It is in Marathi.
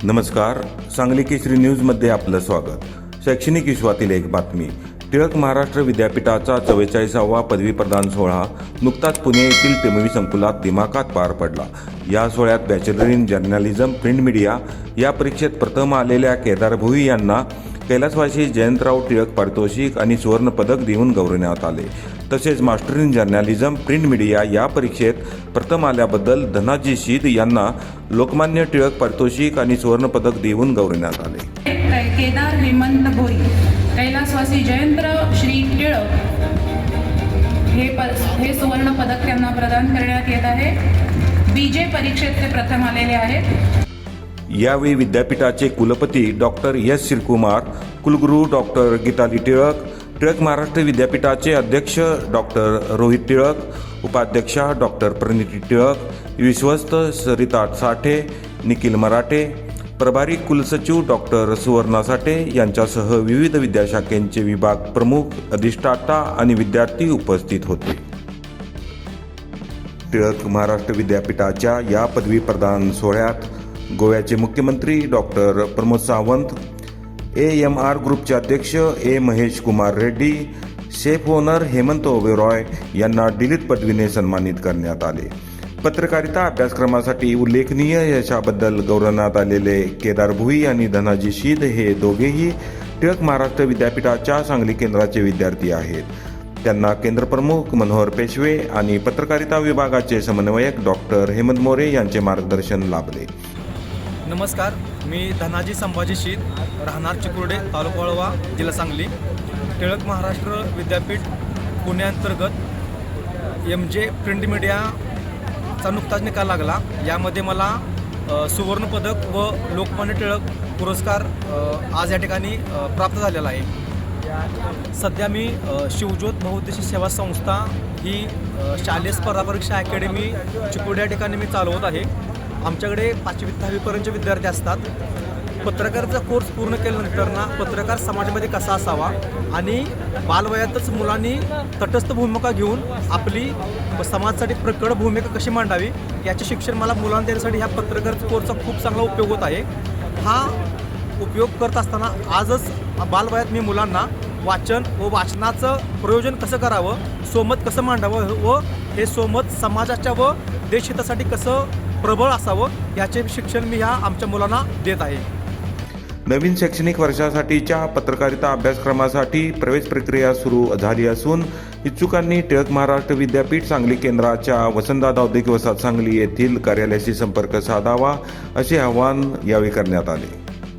नमस्कार, सांगली केसरी न्यूजमध्ये आपलं स्वागत। शैक्षणिक विश्वातील एक बातमी। टिळक महाराष्ट्र विद्यापीठाचा 44वा पदवी प्रदान सोहळा नुकताच पुणे येथील टिमवी संकुलात दिमाखात पार पडला। या सोहळ्यात bachelor in journalism print media या परीक्षेत प्रथम आलेल्या केदार भोई यांना कैलासवासी जयंतराव टिळक पारितोषिक आणि सुवर्ण पदक देऊन गौरवण्यात आले। तसेच master in journalism print media या परीक्षेत प्रथम आल्याबद्दल धनाजी शीद यांना लोकमान्य टिळक पारितोषिक आणि सुवर्ण पदक देऊन गौरवण्यात आले। केदार हेमंत भोई, कैलासवासी जयंतराव श्री टिळक हे सुवर्ण पदक त्यांना प्रदान करण्यात येत आहे। बीजे परीक्षेत ते प्रथम आलेले आहेत। यावेळी विद्यापीठाचे कुलपती डॉक्टर एस शिरकुमार, कुलगुरू डॉक्टर गीताली टिळक, टिळक महाराष्ट्र विद्यापीठाचे अध्यक्ष डॉक्टर रोहित टिळक, उपाध्यक्षा डॉक्टर प्रणिती टिळक, विश्वस्त सरिता साठे, निखिल मराठे, प्रभारी कुलसचिव डॉक्टर सुवर्णा साठे यांच्यासह विविध विद्याशाखेंचे विभाग प्रमुख, अधिष्ठाता आणि विद्यार्थी उपस्थित होते। टिळक महाराष्ट्र विद्यापीठाच्या या पदवी प्रदान सोहळ्यात गोव्याचे मुख्यमंत्री डॉक्टर प्रमोद सावंत, AMR ग्रुपचे अध्यक्ष महेश कुमार रेड्डी, शेफ ओनर हेमंत ओबेरॉय यांना डिलीट पदवीने सन्मानित करण्यात आले। पत्रकारिता अभ्यासक्रमासाठी उल्लेखनीय यशाबद्दल गौरवण्यात आलेले केदार भोई आणि धनाजी शीद हे दोघेही टिळक महाराष्ट्र विद्यापीठाच्या सांगली केंद्राचे विद्यार्थी आहेत। त्यांना केंद्र प्रमुख मनोहर पेशवे आणि पत्रकारिता विभागाचे समन्वयक डॉक्टर हेमंत मोरे यांचे मार्गदर्शन लाभले। नमस्कार, मी धनाजी संभाजी शीद, राहणार चिकुर्डे, तालुका वाळवा, जिल्हा सांगली। टिळक महाराष्ट्र विद्यापीठ पुण्याअंतर्गत MJ प्रिंट मीडियाचा नुकताच निकाल लागला। यामध्ये मला सुवर्ण पदक व लोकमान्य टिळक पुरस्कार आज या ठिकाणी प्राप्त झालेला आहे। सध्या मी शिवज्योत बहुउद्देशीय सेवा संस्था ही शालेय स्पर्धा परीक्षा अकॅडमी चिकुर्डे या ठिकाणी मी चालवत आहे। आमच्याकडे 5वी ते 10वीपर्यंतचे विद्यार्थी असतात। पत्रकारिता कोर्स पूर्ण केल्यानंतर पत्रकार समाजामध्ये कसा असावा आणि बालवयातच मुलांनी तटस्थ भूमिका घेऊन आपली समाजासाठी प्रकट भूमिका कशी मांडावी याचे शिक्षण मला मुलांना देण्यासाठी ह्या पत्रकारिता कोर्सचा खूप चांगला उपयोग होत आहे। हा उपयोग करत असताना आजच बालवयात मी मुलांना वाचन व वाचनाचं प्रयोजन कसं करावं, सोमत कसं मांडावं व हे सोमत समाजाच्या व देशहितासाठी कसं प्रबळ असावं याचे शिक्षण मी ह्या आमच्या मुलांना देत आहे। नवीन शैक्षणिक वर्षासाठीच्या पत्रकारिता अभ्यासक्रमासाठी प्रवेश प्रक्रिया सुरू झाली असून इच्छुकांनी टिळक महाराष्ट्र विद्यापीठ सांगली केंद्राच्या वसंतदादा औद्योगिक वसाहत सांगली येथील कार्यालयाशी संपर्क साधावा असे आवाहन यावेळी करण्यात आले।